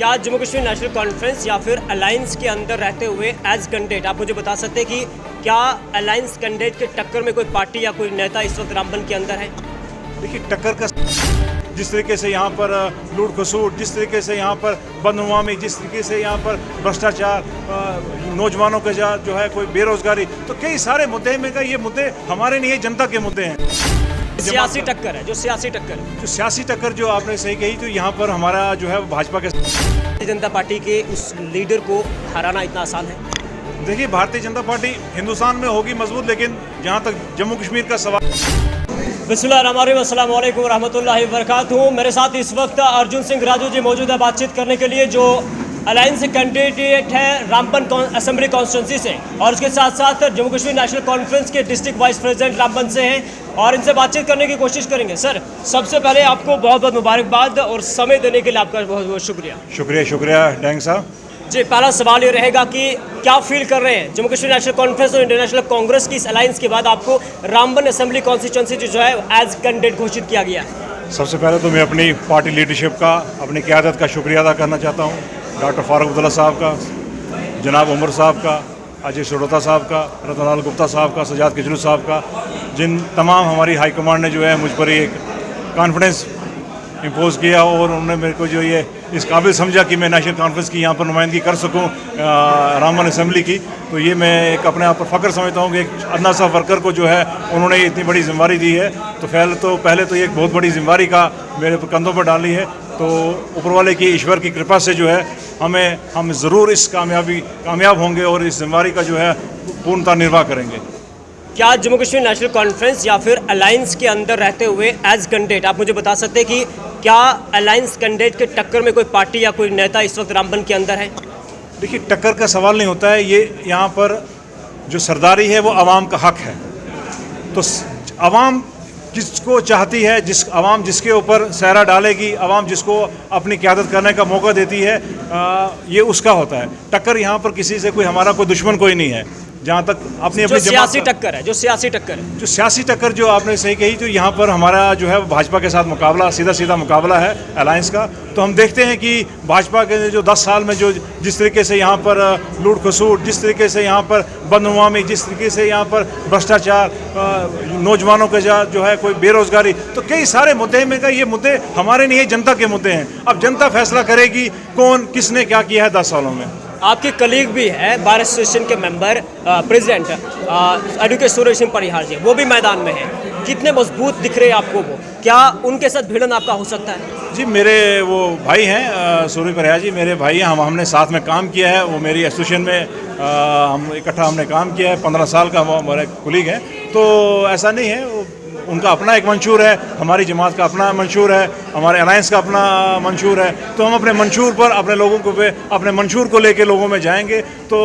क्या Jammu Kashmir national conference या फिर अलायंस के अंदर रहते हुए एज कैंडिडेट आप मुझे बता सकते हैं कि क्या अलायंस कैंडिडेट के टक्कर में कोई पार्टी या कोई नेता इस वक्त रामबन के अंदर है? देखिए, टक्कर का जिस तरीके से यहाँ पर लूट खसूट, जिस तरीके से यहाँ पर बदनुमामी, जिस तरीके से यहाँ पर भ्रष्टाचार, नौजवानों के जो है कोई बेरोजगारी, तो कई सारे मुद्दे में ये मुद्दे हमारे नहीं है, जनता के मुद्दे हैं। सियासी टक्कर है, जो सियासी टक्कर है, जो सियासी टक्कर जो आपने सही कही, तो यहाँ पर हमारा जो है भाजपा के भारतीय जनता पार्टी के उस लीडर को हराना इतना आसान है? देखिए, भारतीय जनता पार्टी हिंदुस्तान में होगी मजबूत, लेकिन जहाँ तक जम्मू कश्मीर का सवाल। बिस्मिल्लाहिर्रहमानिर्रहीम रहमतुल्लाहि व बरकातुहू। मेरे साथ इस वक्त अर्जुन सिंह राजू जी मौजूद है बातचीत करने के लिए, जो अलायंस कैंडिडेट है रामबन असेंबली कॉन्स्टिट्यूंसी से, और उसके साथ साथ जम्मू कश्मीर नेशनल कॉन्फ्रेंस के डिस्ट्रिक्ट वाइस प्रेसिडेंट रामबन से हैं, और इनसे बातचीत करने की कोशिश करेंगे। सर, सबसे पहले आपको बहुत बहुत मुबारकबाद और समय देने के लिए आपका बहुत बहुत शुक्रिया। शुक्रिया डैंग साहब जी, पहला सवाल ये रहेगा कि क्या फील कर रहे हैं जम्मू कश्मीर नेशनल कॉन्फ्रेंस और इंटरनेशनल कांग्रेस की इस अलायंस के बाद आपको रामबन असेंबली कॉन्स्टिट्यूंसी जो है एज कैंडिडेट घोषित किया गया? सबसे पहले तो मैं अपनी पार्टी लीडरशिप का, अपनी क़यादत का शुक्रिया अदा करना चाहता हूँ। डॉक्टर फारूक अब्दुल्ला साहब का, जनाब उमर साहब का, अजय शरोता साहब का, रतनलाल गुप्ता साहब का, सजाद किजलू साहब का, जिन तमाम हमारी हाई कमांड ने जो है मुझ पर एक कॉन्फिडेंस इम्पोज किया, और उन्होंने मेरे को जो ये इस काबिल समझा कि मैं नेशनल कॉन्फ्रेंस की यहाँ पर नुमाइंदगी कर सकूँ रामबन असेंबली की। तो ये मैं एक अपने आप पर फ़ख्र समझता हूँ कि एक अदना सा वर्कर को जो है उन्होंने इतनी बड़ी जिम्मेदारी दी है। तो पहले तो ये एक बहुत बड़ी जिम्मेदारी का मेरे कंधों पर डाली है। तो ऊपर वाले की, ईश्वर की कृपा से जो है हम ज़रूर इस कामयाब होंगे और इस जिम्मेदारी का जो है पूर्णतः निर्वाह करेंगे। क्या जम्मू कश्मीर नेशनल कॉन्फ्रेंस या फिर अलायंस के अंदर रहते हुए एज कैंडिडेट आप मुझे बता सकते हैं कि क्या अलायंस कैंडिडेट के टक्कर में कोई पार्टी या कोई नेता इस वक्त रामबन के अंदर है? देखिए, टक्कर का सवाल नहीं होता है। ये यहाँ पर जो सरदारी है वो आवाम का हक है। तो आवाम जिसको चाहती है, आवाम जिसके ऊपर सहरा डालेगी, आवाम जिसको अपनी क़यादत करने का मौका देती है, ये उसका होता है। टक्कर यहाँ पर किसी से कोई हमारा कोई दुश्मन कोई नहीं है। जहाँ तक अपनी सियासी टक्कर है, जो सियासी टक्कर जो आपने सही कही, तो यहाँ पर हमारा जो है भाजपा के साथ मुकाबला, सीधा मुकाबला है अलायंस का। तो हम देखते हैं कि भाजपा के जो 10 साल में जो जिस तरीके से यहाँ पर लूट खसूट, जिस तरीके से यहाँ पर बदनुमामी, जिस तरीके से यहाँ पर भ्रष्टाचार, नौजवानों के जो है कोई बेरोजगारी, तो कई सारे मुद्दे में ये मुद्दे हमारे नहीं है, जनता के मुद्दे हैं। अब जनता फैसला करेगी कौन किसने क्या किया है 10 सालों में। आपके कलीग भी है बार एसोसिएशन के member, president advocate Suresh Singh Parihar ji, वो भी मैदान में है। कितने मजबूत दिख रहे हैं आपको वो? क्या उनके साथ भिड़न आपका हो सकता है? जी, मेरे वो भाई हैं, सुरेश परिहार जी मेरे भाई हैं। हमने साथ में काम किया है। वो मेरी एसोसिएशन में हम इकट्ठा हमने काम किया है। 15 साल का वो हमारे कुलीग हैं। तो ऐसा नहीं है, उनका अपना एक मंशूर है, हमारी जमात का अपना मंशूर है, हमारे अलायंस का अपना मंशूर है। तो हम अपने मंशूर पर, अपने लोगों को पे अपने मंशूर को लेके लोगों में जाएंगे। तो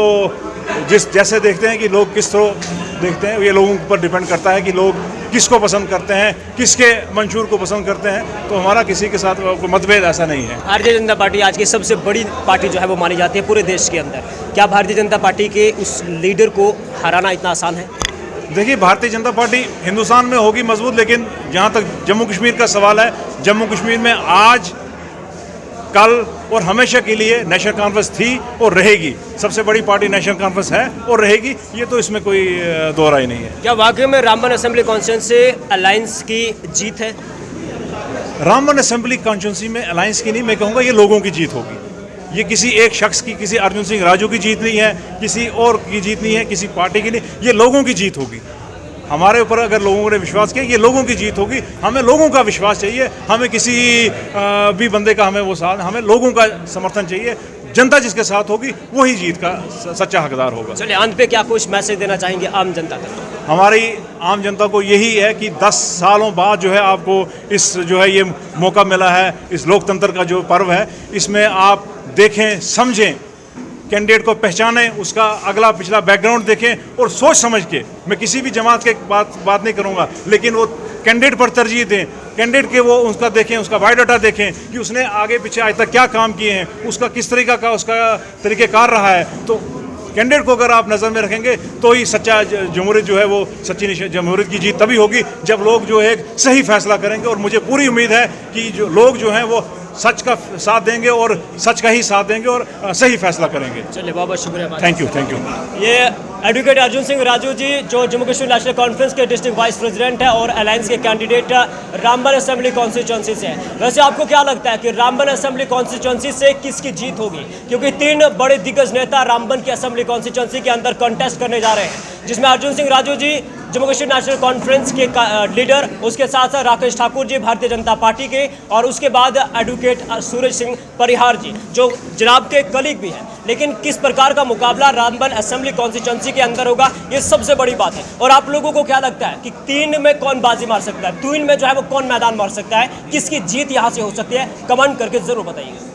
जैसे देखते हैं कि लोग किस तरह देखते हैं, ये लोगों पर डिपेंड करता है कि लोग किसको पसंद करते हैं, किसके मंशूर को पसंद करते हैं। तो हमारा किसी के साथ कोई मतभेद ऐसा नहीं है। भारतीय जनता पार्टी आज की सबसे बड़ी पार्टी जो है वो मानी जाती है पूरे देश के अंदर। क्या भारतीय जनता पार्टी के उस लीडर को हराना इतना आसान है? देखिए, भारतीय जनता पार्टी हिंदुस्तान में होगी मजबूत, लेकिन जहाँ तक जम्मू कश्मीर का सवाल है, जम्मू कश्मीर में आज, कल और हमेशा के लिए नेशनल कॉन्फ्रेंस थी और रहेगी। सबसे बड़ी पार्टी नेशनल कॉन्फ्रेंस है और रहेगी, ये तो इसमें कोई दो राय नहीं है। क्या वाकई में रामबन असेंबली कॉन्स्टिट्यूंसी से अलायंस की जीत है? रामबन असेंबली कॉन्स्टिट्यूंसी में अलायंस की नहीं, मैं कहूँगा ये लोगों की जीत होगी। ये किसी एक शख्स की, किसी अर्जुन सिंह राजू की जीत नहीं है, किसी और की जीत नहीं है, किसी पार्टी की नहीं, ये लोगों की जीत होगी। हमारे ऊपर अगर लोगों ने विश्वास किया, ये लोगों की जीत होगी। हमें लोगों का विश्वास चाहिए, हमें किसी भी बंदे का हमें लोगों का समर्थन चाहिए। जनता जिसके साथ होगी वही जीत का सच्चा हकदार होगा। चलिए, अंत पे क्या कुछ मैसेज देना चाहेंगे आम जनता तक? हमारी आम जनता को यही है कि 10 सालों बाद जो है आपको इस जो है ये मौका मिला है, इस लोकतंत्र का जो पर्व है, इसमें आप देखें, समझें, कैंडिडेट को पहचानें, उसका अगला पिछला बैकग्राउंड देखें और सोच समझ के, मैं किसी भी जमात के बात नहीं करूंगा, लेकिन वो कैंडिडेट पर तरजीह दें। कैंडिडेट के वो उसका देखें, उसका बायोडाटा देखें कि उसने आगे पीछे आज तक क्या काम किए हैं, उसका किस तरीका का उसका तरीक़ेकार रहा है। तो कैंडिडेट को अगर आप नज़र में रखेंगे तो ही सच्चा जमहूरियत जो है वो सच्ची जमहूरियत की जीत तभी होगी जब लोग जो है सही फैसला करेंगे। और मुझे पूरी उम्मीद है कि जो लोग जो हैं वो सच का साथ देंगे और सच का ही साथ देंगे और सही फैसला करेंगे। चलिए बहुत बहुत शुक्रिया। Thank you. ये एडवोकेट अर्जुन सिंह राजू जी जो जम्मू कश्मीर नेशनल कॉन्फ्रेंस के डिस्ट्रिक्ट वाइस प्रेसिडेंट है और अलायंस के कैंडिडेट रामबन असेंबली कॉन्स्टिट्यूंसी से है। वैसे आपको क्या लगता है कि रामबन असेंबली कॉन्स्टिट्यूंसी से किसकी जीत होगी, क्योंकि 3 बड़े दिग्गज नेता रामबन की असेंबली कॉन्स्टिट्यूंसी के अंदर कॉन्टेस्ट करने जा रहे हैं, जिसमें अर्जुन सिंह राजू जी जम्मू कश्मीर नेशनल कॉन्फ्रेंस के लीडर, उसके साथ साथ राकेश ठाकुर जी भारतीय जनता पार्टी के, और उसके बाद एडवोकेट सूरज सिंह परिहार जी जो जनाब के कलीग भी हैं। लेकिन किस प्रकार का मुकाबला रामबन असेंबली कॉन्स्टिट्यूंसी के अंदर होगा, ये सबसे बड़ी बात है। और आप लोगों को क्या लगता है कि 3 में कौन बाजी मार सकता है, 3 में जो है वो कौन मैदान मार सकता है, किसकी जीत यहाँ से हो सकती है, कमेंट करके जरूर बताइए।